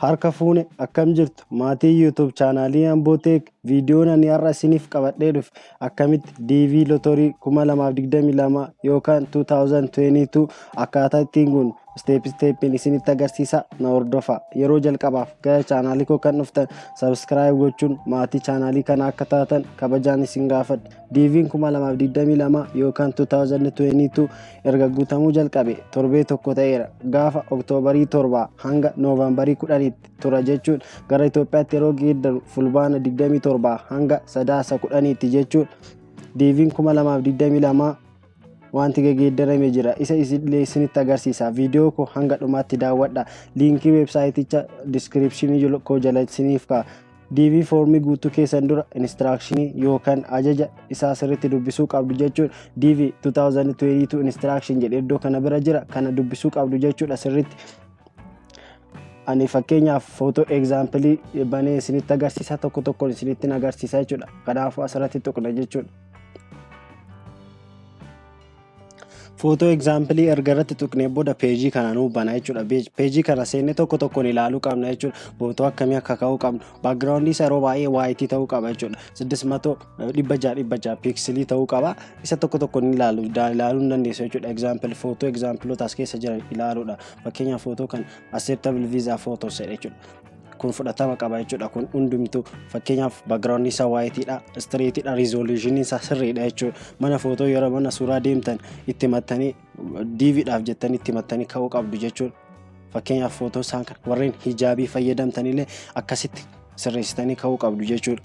Harka fuune akkam jirtu maatii YouTube chaanaalii Ambooteek viidiyoon ani har'a isiniif qabadhee dhufe akkamitti DV Lottery 2022 yookaan 2022 akkaataa ittiin gun stepin isinitti agarsiisa na hordofaa. Yeroo jalqabaaf gara chaanaalii koo kan dhuftan subscribe gochuun maatii chaanaalii kana akka taatan kabajaan isin gaafadha. DV 2022 yookaan 2022 erga guutamuu jalqabe torbee tokko ta'eera. Gaafa Oktoobarii 7 hanga Noovembarii 10 tura jechuun gara Itoophiyaatti yeroo geeddaru fulbaana 27 hanga sadaasa 10 jechuun DV 2022 wanti geeddarame jira. Isa isinitti agarsiisa. Viidiyoo ko hanga dhumaatti daawwadha. Liinkii websaayiticha descriptionii koo jala isiniif kaa'a. DV foormii guutuu keessan dura instructionii yookaan ajaja isaa sirriitti dubbisuu qabdu jechuudha. DV 2022 instruction jedhee iddoo kana bira jira. Kana dubbisuu qabdu jechuudha sirriitti. Ani fakkeenyaaf footoo example banee isinitti agarsiisa, tokko tokkoon isinitti agarsiisa jechuudha. Kanaafuu asirratti tuqna jechuudha. Footoo example erga irratti tuqnee booda peejii kana nuu bana jechuudha. Peejii kana seennee tokko tokkoon ilaaluu qabna jechuudha. Footoo akkamii akka ka'uu qabnu. Background isaa yeroo baay'ee white ta'uu qaba jechuudha. 600 pixelii ta'uu qaba. Isa tokko tokkoon ilaaluu dandeessu jechuudha. Example footoo example as keessa jiran ilaaluudha. Fakkeenyaaf footoo kan acceptable visa photos jechuudha. Kun fudhatama qaba jechuudha. Kun hundumtuu fakkeenyaaf background isaa white dha, straight dha, resolution isaa sirriidha jechuudha. Mana footoo yeroo mana suuraa deemtan itti mattanii DV dhaaf jettanii itti mattanii ka'uu qabdu jechuudha. Fakkeenyaaf footoo isaan kan warreen hijaabii fayyadamtan illee akkasitti sirreessitanii ka'uu qabdu jechuudha.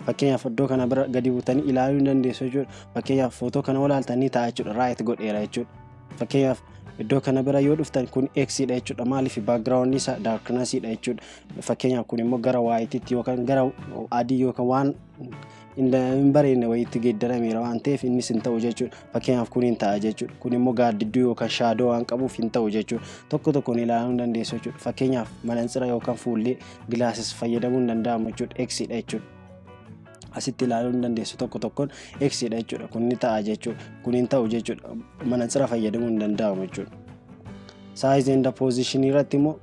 Fakkeenyaaf iddoo kana bira gadi buutanii ilaaluu dandeessu jechuudha. Fakkeenyaaf footoo kana olaaltanii ta'a jechuudha. Right godheera jechuudha. Fakkeenyaaf iddoo kana bira yoo dhuftan kun X dha jechuudha. Maaliif background isaa darkness dha jechuudha. Fakkeenyaaf kun immoo gara white tti yookaan gara adii yookaan waan hin bareedne wayiitti geeddarameera waan ta'eef innis hin ta'u jechuudha. Fakkeenyaaf kun hin ta'a jechuudha. Kun immoo gaaddidduu yookaan shaadoo waan qabuuf hin ta'u jechuudha. Tokko tokkoon ilaaluu dandeessu jechuudha. Fakkeenyaaf manatsira yookaan fuullee gilaasis fayyadamuu hin danda'amu jechuudha. X dha jechuudha. Asitti ilaaluu dandeessu tokko tokkoon X dha jechuudha. Kun ni ta'a jechuudha. Kun hin ta'u jechuudha. Manatsira fayyadamuu hin danda'amu jechuudha. Size and position irratti immoo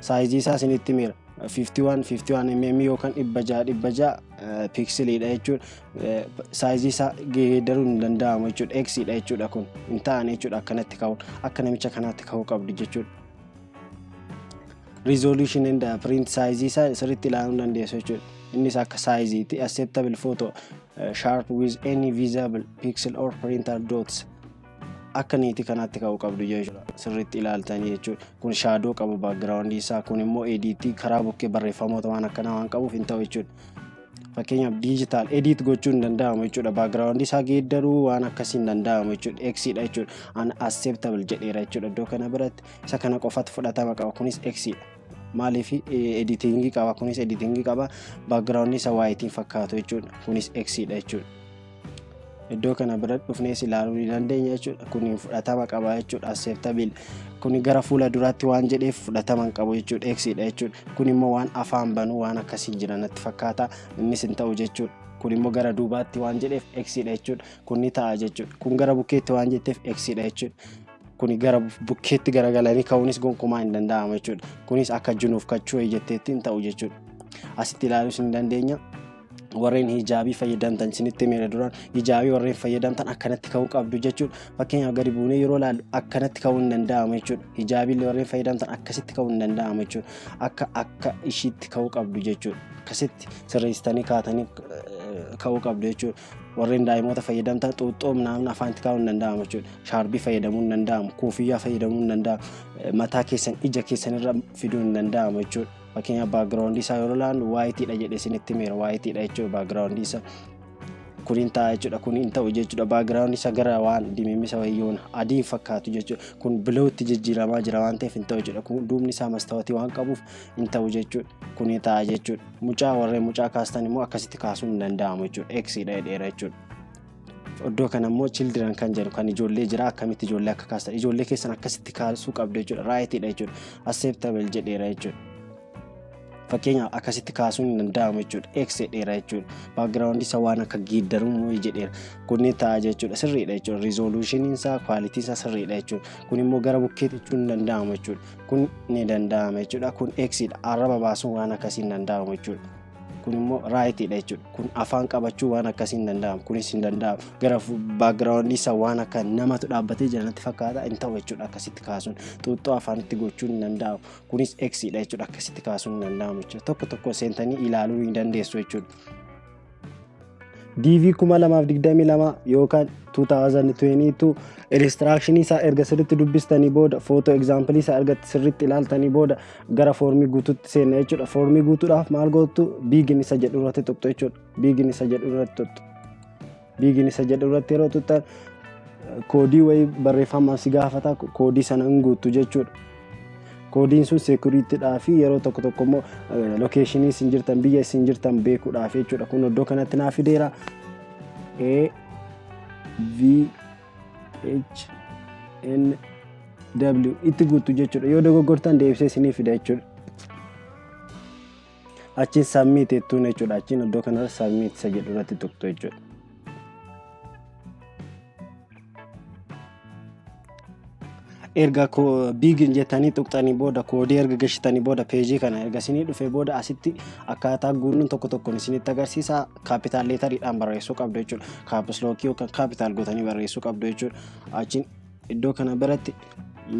size isaa isinitti himera. 51 mm yookaan 600 pixelii dha jechuudha. Size isaa geeddaruu hin danda'amu jechuudha. X dha jechuudha. Kun hin ta'an jechuudha. Akkanatti ka'uun akka namicha kanaatti ka'uu qabdu jechuudha. Resolution and print size isaa sirriitti ilaaluu dandeessu jechuudha. Innis akka size iti acceptable photo sharp with any visible pixel or printer dots akka niiti kanaatti ka'uu qabdu jechuudha. Sirriitti ilaaltanii jechuudha. Kun shadow qabu background isaa, kun immoo edit karaa bukkee barreeffamoota waan akkanaa waan qabuuf hin ta'u jechuudha. Fakkeenyaaf digital edit gochuun hin danda'amu jechuudha. Background isaa geeddaruu waan akkasii hin danda'amu jechuudha. X dha jechuudha. Unacceptable jedheera jechuudha. Iddoo kana biratti isa kana qofatu fudhatama qaba. Kunis X dha. Maaliif editing qaba, kunis editing qaba. Background isa white fakkaatu jechuudha. Kunis X dha jechuudha. Iddoo kana bira dhufnees ilaaluu dandeenya jechuudha. Kun fudhatama qaba jechuudha. Acceptable. Kun gara fuula duraatti waan jedheef fudhatama qabu jechuudha. X dha jechuudha. Kun immoo waan afaan banuu waan akkasii jiranatti fakkaata. Innis hin ta'u jechuudha. Kun immoo gara duubaatti waan jedheef X dha jechuudha. Kun ni ta'a jechuudha. Kun gara bukkeetti waan jetteef X dha jechuudha. Kuni gara bukkeetti garagalanii ka'uunis gonkumaa hin danda'amu jechuudha. Kunis akka junuuf kachuu jetteetti hin ta'u jechuudha. Asitti ilaaluus hin dandeenya. Warreen hijaabii fayyadamtan isinitti himera duraan hijaabii warreen fayyadamtan akkanatti ka'uu qabdu jechuudha. Fakkeenyaaf gadi buunee yeroo ilaallu akkanatti ka'uu hin danda'amu jechuudha. Hijaabii warreen fayyadamtan akkasitti ka'uu hin danda'amu jechuudha. Akka ishiitti ka'uu qabdu jechuudha. Akkasitti sirreessitanii kaatanii ka'uu qabdu jechuudha. Warreen daa'imoota fayyadamtan xuuxxoo namni afaanitti kaa'uu hin danda'amu jechuudha. Shaarbii fayyadamuu hin danda'amu. Koofiyyaa fayyadamuu hin danda'amu. Mataa keessan ija keessan irra fiduu hin danda'amu jechuudha. Fakkeenyaaf background isaa yeroo ilaallu white dha jedhee isinitti himera. White dha jechuudha background isaa. Kun hin ta'a jechuudha. Kun hin ta'u jechuudha. Background isaa gara waan dimimmisa wayyoon adii fakkaatu jechuudha. Kun bluetti jijjiiramaa jira waan ta'eef hin ta'u jechuudha. Kun duubni isaa mastaawotii waan qabuuf hin ta'u jechuudha. Kun hin ta'a jechuudha. Mucaa warreen mucaa kaastan immoo akkasitti kaasuu hin danda'amu jechuudha. X dha jedheera jechuudha. Iddoo kana immoo children kan jedhu kan ijoollee jira. Akkamitti ijoollee akka kaastan ijoollee keessan akkasitti kaasuu qabdu jechuudha. Right dha jechuudha. Acceptable jedheera jechuudha. Fakkeenyaaf akkasitti kaasuun hin danda'amu jechuudha. X dheeraa jechuudha. Background isa waan akka geeddaruu jedheera. Kunni ta'a jechuudha. Sirriidha jechuudha. Resolution isaa quality isaa sirriidha jechuudha. Kun immoo gara bukkeetti jechuun hin danda'amu jechuudha. Kun ni danda'ama jechuudha. Kun X dha. Arraba baasuun waan akkasii hin danda'amu jechuudha. Kun immoo right dha jechuudha. Kun afaan qabachuu waan akkasii hin danda'amu. Kunis hin danda'amu. Gara background isa waan akka namatu dhaabbatee jiranatti fakkaata hin ta'u jechuudha. Akkasitti kaasuun xuuxxoo afaanitti gochuun hin danda'amu. Kunis X dha jechuudha. Akkasitti kaasuun hin danda'amu jechuudha. Tokko tokko seentanii ilaaluu hin dandeessu jechuudha. DV 2022 yookaan 2022 instruction isaa erga sirriitti dubbistanii booda photo example isaa erga sirriitti ilaaltanii booda gara foormii guutuutti seenna jechuudha. Foormii guutuudhaaf maal gootu begin isa jedhu irratti tuqxu jechuudha. Begin isa jedhu irratti tuqxu. Begin isa jedhu irratti yeroo tuqxan koodii wayii barreeffama si gaafata koodii sana hin guutu jechuudha. Koodiin sun securityidhaa fi yeroo tokko tokko immoo locationii isin jirtan biyya isin jirtan beekuudhaaf jechuudha. Kun iddoo kanatti naa fideera AVHNW itti guutu jechuudha. Yoo dogoggortan deebisee isinii fida jechuudha. Achiin submit jettuun jechuudha. Achiin iddoo kanarra submit isa jedhu irratti tuqxu jechuudha. Erga begin jettanii tuqxanii booda koodii erga gashitanii booda peejii kana erga isinii dhufee booda asitti akkaataa guutuun tokko tokkoon isinitti agarsiisa. Capital letteriidhaan barreessuu qabdu jechuudha. Caps lock yookaan capital gootanii barreessuu qabdu jechuudha. Achiin iddoo kana biratti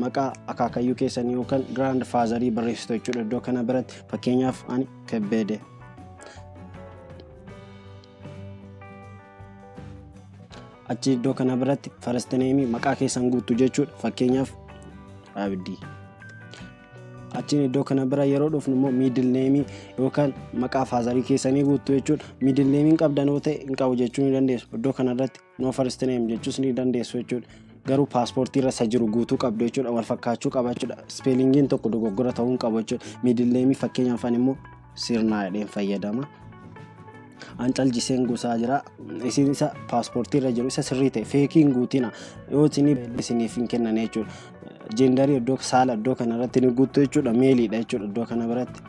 maqaa akaakayyuu keessanii yookaan grand father barreessitu jechuudha. Iddoo kana biratti fakkeenyaaf ani Kebbede. Achi iddoo kana biratti first name maqaa keessan guutu jechuudha. Fakkeenyaaf Abdi. Achi iddoo kana bira yeroo dhufnu immoo middle name yookaan maqaa father keessanii guutu jechuudha. Middle name qabdan yoo ta'e hin qabu jechuu ni dandeessu. Iddoo kana irratti no first name jechuus ni dandeessu jechuudha. Garuu paaspoortii irra jiru guutuu qabdu jechuudha. Wal fakkaachuu qaba jechuudha. Spellingiin tokko dogoggora ta'uu hin qabu jechuudha. Middle name fakkeenyaaf ani immoo sirnaa jedheen fayyadama. Ancalchiseen guusaa jira. Isin isa paaspoortii irra jiru isa sirrii ta'e feekiin guutina yoo isiniif hin kennan jechuudha. Gender iddoo saala iddoo kana irratti ni guutu jechuudha. Meeliidha jechuudha iddoo kana biratti.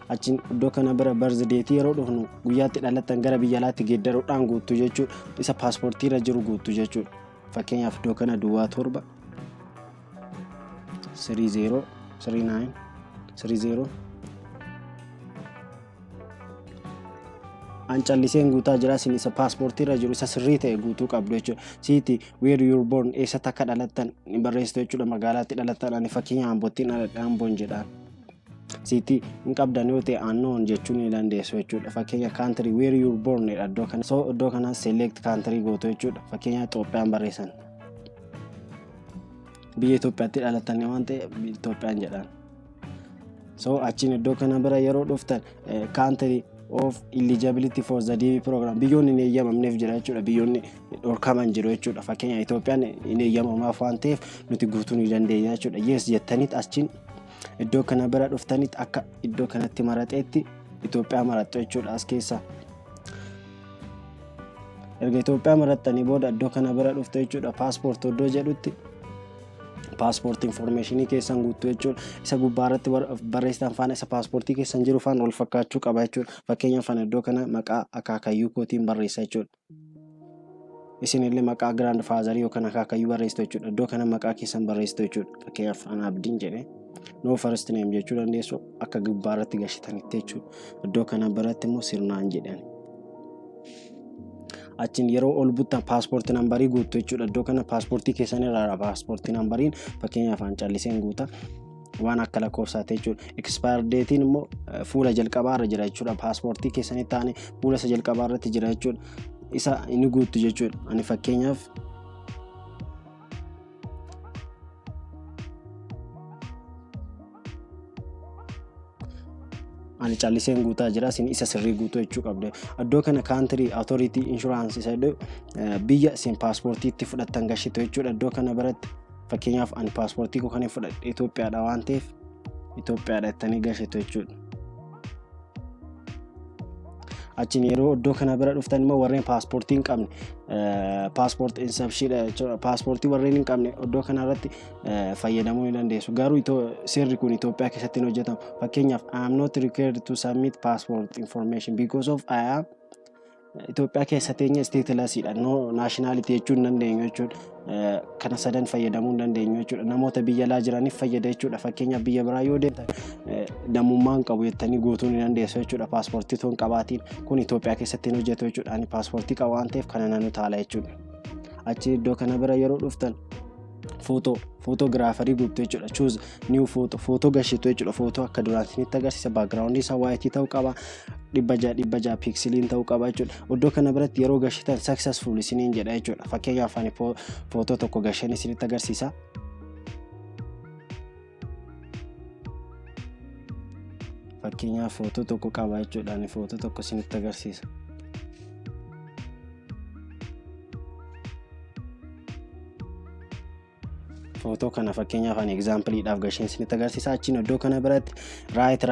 Achiin iddoo kana bira birthday yeroo dhufnu guyyaatti dhalattan gara biyya alaatti geeddaruudhaan guutu jechuudha. Isa paaspoortii irra jiru guutu jechuudha. Fakkeenyaaf iddoo kana duwwaa 7 30 39 30 Ancalliseen guutaa jira. Isin isa paaspoortii irra jiru isa sirrii ta'e guutuu qabdu jechuudha. City where you were born eessatti akka dhalattan barreessitu jechuudha. Magaalaatti dhalattan ani fakkeenya Ambootti dhaladhe Amboon jedhaan. City hin qabdan yoo ta'e unknown jechuu ni dandeessu jechuudha. Fakkeenya country where you were born iddoo kana. So iddoo kana select country gootu jechuudha. Fakkeenya Itoophiyaan barreessan. Biyya Itoophiyaatti dhalattan waan ta'e Itoophiyaan jedhaan. So achiin iddoo kana bira yeroo dhuftan country of eligibility for the DV program biyyoonni hin eeyyamamneef jira jechuudha. Biyyoonni dhorkaman jiru jechuudha. Fakkeenya Itoophiyaan hin eeyyamamaaf waan ta'eef nuti guutuu ni dandeenya jechuudha. Yes jettaniit achiin iddoo kana bira dhuftaniit akka iddoo kanatti maraxeetti Itoophiyaa maraxxu jechuudha. As keessa erga Itoophiyaa maraxxanii booda iddoo kana bira dhufte jechuudha. Paaspoort iddoo jedhutti passport information keessan guutuu jechuudha. Isa gubbaarratti barreessitan faana isa paaspoortii keessan jiru faana wal fakkaachuu qaba jechuudha. Fakkeenyaaf iddoo kana maqaa akaakayyuu kootiin barreessa jechuudha. Isinillee maqaa grand father yookaan akaakayyuu barreessitu jechuudha. Iddoo kana maqaa keessan barreessitu jechuudha. Fakkeenyaaf ana Abdiin jedhee no first name jechuu dandeessu akka gubbaarratti gashitanitti jechuudha. Iddoo kana biratti immoo sirnaan jedhani. Achiin yeroo ol buttan paaspoortii nambarii guutu jechuudha. Iddoo kana paaspoortii keessan irraa paaspoortii nambariin fakkeenyaaf ancalliseen guuta waan akka lakkoofsaati jechuudha. Expire datein immoo fuula jalqabaa irra jira jechuudha. Paaspoortii keessanitti taane fuula isa jalqabaa irratti jira jechuudha. Isa inni guutu jechuudha. Ani fakkeenyaaf ani calliseen guutaa jira. Isin isa sirrii guutuu jechuu qabdu. Iddoo kana country authority insurance isa jedhu biyya isin paaspoortii itti fudhattan gashitu jechuudha. Iddoo kana biratti fakkeenyaaf ani paaspoortii koo kan fudhadhe Itoophiyaadha waan ta'eef Itoophiyaadha jettanii gashitu jechuudha. achiin yeroo iddoo kana bira dhuftan immoo warreen paaspoortii hin qabne paaspoort insabshiidha jechuudha. Paaspoortii warreen hin qabne iddoo kana irratti fayyadamuu ni dandeessu. Garuu seerri kun Itoophiyaa keessatti hin hojjetamu. Fakkeenyaaf I am not required to submit passport information because of I am Itoophiyaa keessatti eenyu statelessiidha. No nationality jechuun hin dandeenyu jechuudha. Kana sadan fayyadamuu hin dandeenyu jechuudha. Namoota biyya alaa jiraniif fayyada jechuudha. Fakkeenyaaf biyya biraa yoo deemtan namummaan qabu jettanii guutuu ni dandeessu jechuudha. Paaspoortii osoo hin qabaatiin kun Itoophiyaa keessatti hin hojjetu jechuudha. Ani paaspoortii qaba waan ta'eef kana nan utaala jechuudha. Achi iddoo kana bira yeroo dhuftan footograafarii guutuu jechuudha. Choose new photo gashitu jechuudha. Footoo akka duraanitti agarsiisa. Backgroundii isaa white ta'uu qaba. 600 pixeliin ta'uu qaba jechuudha. Iddoo kana biratti yeroo gashitan successful isiniin jedha jechuudha. Fakkeenyaaf ani footoo tokko gashan isinitti agarsiisa. Fakkeenyaaf footoo tokko qaba jechuudha. Ani footoo tokko isinitti agarsiisa. Footoo kana fakkeenyaaf ani exampleedhaaf gashan isinitti agarsiisa. Achiin iddoo kana biratti right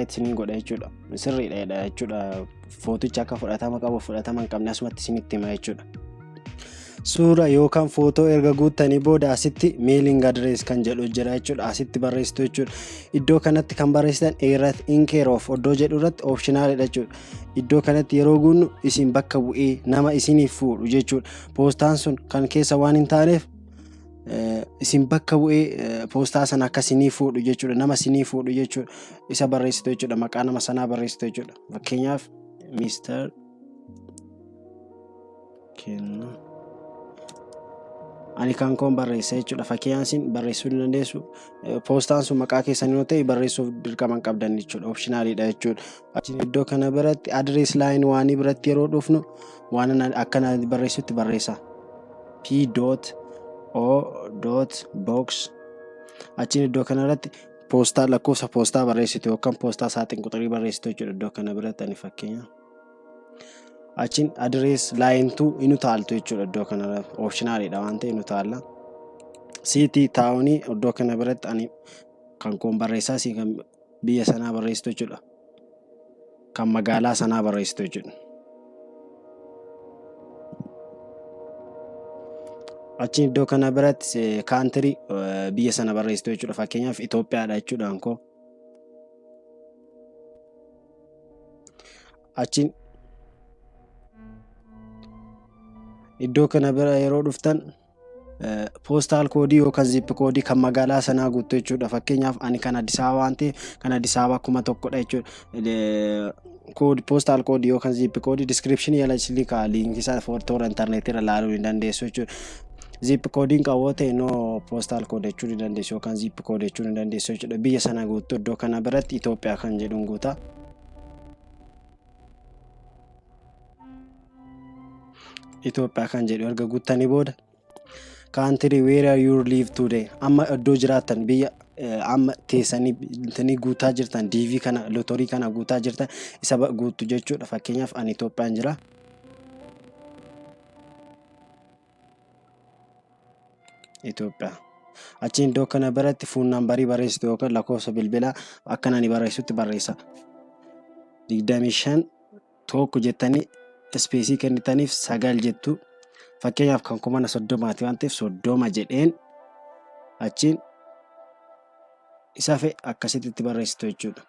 isiniin godha jechuudha. Sirriidha jechuudha. Footicha akka fudhatama qabu fudhatama hin qabne asumatti isinitti hima jechuudha. Suura yookaan footoo erga guuttanii booda asitti mailing address kan jedhu jira jechuudha. Asitti barreessitu jechuudha. Iddoo kanatti kan barreessitan irratti in care of iddoo jedhu irratti optionalidha jechuudha. Iddoo kanatti yeroo guunnu isin bakka bu'ee nama isiniif fuudhu jechuudha. Poostaan sun kan keessa waan hin taaneef isin bakka bu'ee poostaa sana akka isinii fuudhu jechuudha. Nama isinii fuudhu jechuudha. Isa barreessitu jechuudha. Maqaa nama sanaa barreessitu jechuudha. Fakkeenyaaf Mr. Kenna ani kan koon barreessa jechuudha. Fakkeenyaaf isin barreessuu ni dandeessu. Poostaan sun maqaa keessanii yoo ta'e barreessuuf dirqama hin qabdan jechuudha. Optionalidha jechuudha. Achiin iddoo kana biratti address line waanii biratti yeroo dhufnu waan akkana barreessutti barreessa. P.O.box achiin iddoo kana irratti poostaa lakkoofsa poostaa barreessitu yookaan poostaa saaxiin quxurii barreessitu jechuudha. Iddoo kana biratti ani fakkeenya achiin address line 2 inu taaltu jechuudha. Iddoo kana irratti optionalidha waan ta'e inu taalla. City townii iddoo kana biratti ani kan koon barreessaa si kan biyya sanaa barreessitu jechuudha. Kan magaalaa sanaa barreessitu jechuudha. Achiin iddoo kana biratti country biyya sana barreessitu jechuudha. Fakkeenyaaf Itoophiyaadha jechuudha anko. Achiin iddoo kana bira yeroo dhuftan postal code yookaan zip code kan magaalaa sanaa guutuu jechuudha. Fakkeenyaaf ani kan Addis Ababa waan ta'eef kan Addis Ababa 1001dha jechuudha. Code postal code yookaan zip code description yala silika link isa toora internet irra ilaaluu ni dandeessu jechuudha. Zip code qawote no postal code jechuun ni dandeessu yookaan zip code jechuun ni dandeessu jechuudha. Biyya sana guutuu iddoo kana biratti Itoophiyaa kan jedhuun guutaa. Itoophiyaa kan jedhu erga guuttanii booda country where you live today amma iddoo jiraatan biyya amma teessanii guutaa jirtan DV kana lottery kana guutaa jirtan isa guutu jechuudha. Fakkeenyaaf ani Itoophiyaan jira. Itoophiyaa. Achiin iddoo kana biratti phone number barreessitu yookaan lakkoofsa bilbilaa akkana ni barreessutti barreessa. 25 tokko jettanii space kennitaniif 9 jettu. Fakkeenyaaf kan kuma 30 waan ta'eef 30 jedheen achiin isa fe akkasitti barreessitu jechuudha.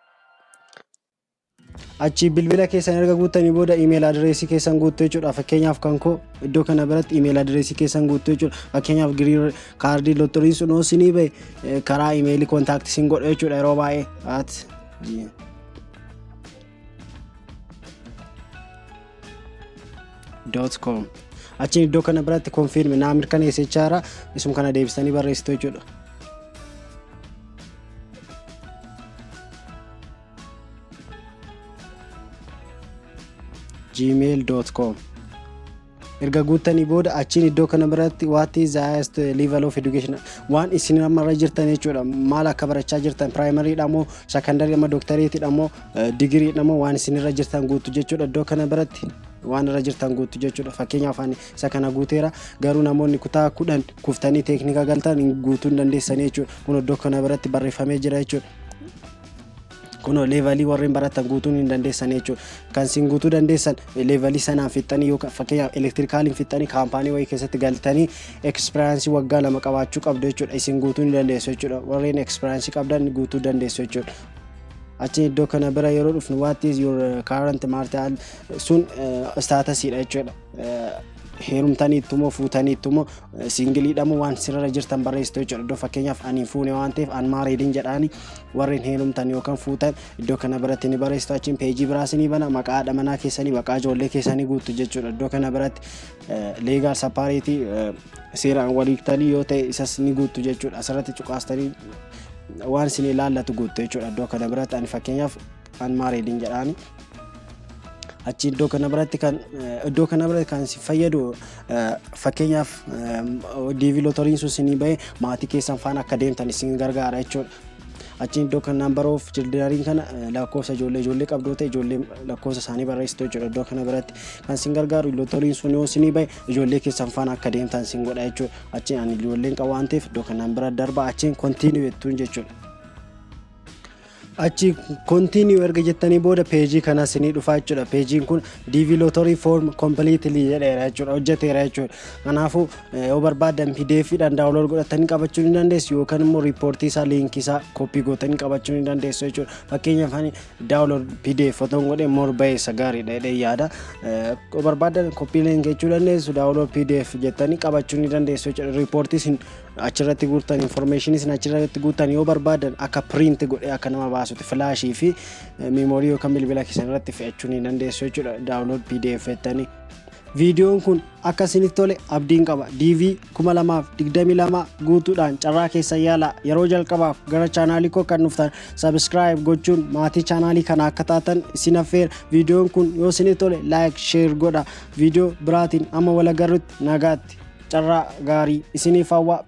Achi bilbila keessan erga guuttanii booda email address keessan guutuu jechuudha. Fakkeenyaaf kan koo iddoo kana biratti email address keessan guutuu jechuudha. Fakkeenyaaf greencard lottery sun isinii bahe karaa email contact isin godhu jechuudha. Yeroo baay'ee .com achiin iddoo kana biratti confirm naa mirkaneessa jechaara isum kana deebistanii barreessitu jechuudha. gmail.com erga guuttanii booda achiin iddoo kana biratti what is the highest level of education waan isin amma jirtan jechuudha. Maal akka barachaa jirtan primary dha moo secondary ama doctorate dha moo degree dha moo waan isin irra jirtan guutu jechuudha. Iddoo kana biratti waan irra jirtan guutu jechuudha. Fakkeenyaaf ani isa kana guuteera garuu namoonni kutaa 10 kuftanii teeknika galtan guutuu hin dandeessanii jechuudha. Kun iddoo kana biratti barreeffamee jira jechuudha. kuno levelii warreen baratan guutuun hin dandeessan jechuudha. Kan isin guutuu dandeessan levelii sanaan fixxanii yookaan fakkeenyaaf elektirikaaliin fixxanii kaampaanii wayii keessatti galtanii ekspiraansii waggaa 2 qabaachuu qabdu jechuudha. Isin guutuu hin dandeessu jechuudha. Warreen ekspiraansii qabdan guutuu dandeessu jechuudha. Achi iddoo kana bira yeroo dhufnu what is your current marital sun status dha jechuudha. Heerumtanii ittumoo fuutanii ittumoo singilii dhamu waan sirra jirtan barreessitu jechuudha. Iddoo fakkeenyaaf ani fuune waan ta'eef unmarried jedhaani warreen heerumtan yookaan fuutan iddoo kana biratti ni barreessitu. Achiin peejii biraas ni bana maqaa haadha manaa keessanii maqaa ijoollee keessanii guuttu jechuudha. Iddoo kana biratti legal separate seeraan waliiktanii yoo ta'e isas ni guuttu jechuudha. Asirratti cuqaastanii waan isin ilaallatu guuttu jechuudha. Iddoo kana biratti ani fakkeenyaaf unmarried jedhaani. Achi iddoo kana biratti kan si fayyadu fakkeenyaaf DV lotteriin sun isinii bahe maatii keessan faana akka deemtan isin gargaara jechuudha. Achi iddoo kan number of children kana lakkoofsa ijoollee qabdoota ijoollee lakkoofsa isaanii barreessitu jechuudha. Iddoo kana biratti kan isin gargaaru lotteriin sun yoo isinii bahe ijoollee keessan faana akka deemtan isin godha jechuudha. Achi ani ijoolleen qabu waan ta'eef iddoo kana bira darba achiin continue jettuun jechuudha. Achi continue erga jettanii booda peejii kana isinii dhufaa jechuudha. Peejiin kun DV lottery form completely jedheera jechuudha. Hojjeteera jechuudha. Kanaafuu yoo barbaadan PDF dhaan download godhatanii qabachuu ni dandeessu yookaan immoo riippoortii isaa liinkii isaa koppii gootanii qabachuu ni dandeessu jechuudha. Fakkeenyaaf ani download PDF fotoon godhee more baay'ee gaariidha jedhee yaada. Yoo barbaadan koppii liink jechuu dandeessu download PDF jettanii qabachuu ni dandeessu jechuudha. Riippoortii isin achirratti guutan information isin achirratti guutan yoo barbaadan akka print godhee akka nama baasutti flash fi memory yookaan bilbila keessan irratti fe'achuu ni dandeessu jechuudha. Download PDF jettanii viidiyoon kun akka isinitti tole abdiin qaba. DV 2022 guutuudhaan carraa keessa yaala. Yeroo jalqabaaf gara chaanaalii koo kan dhuftan subscribe gochuun maatii chaanaalii kana akka taatan isin affeera. Viidiyoon kun yoo isinitti tole like share godha. Viidiyoo biraatiin amma wal agarrutti nagaatti. Carraa gaarii isiniif hawwa.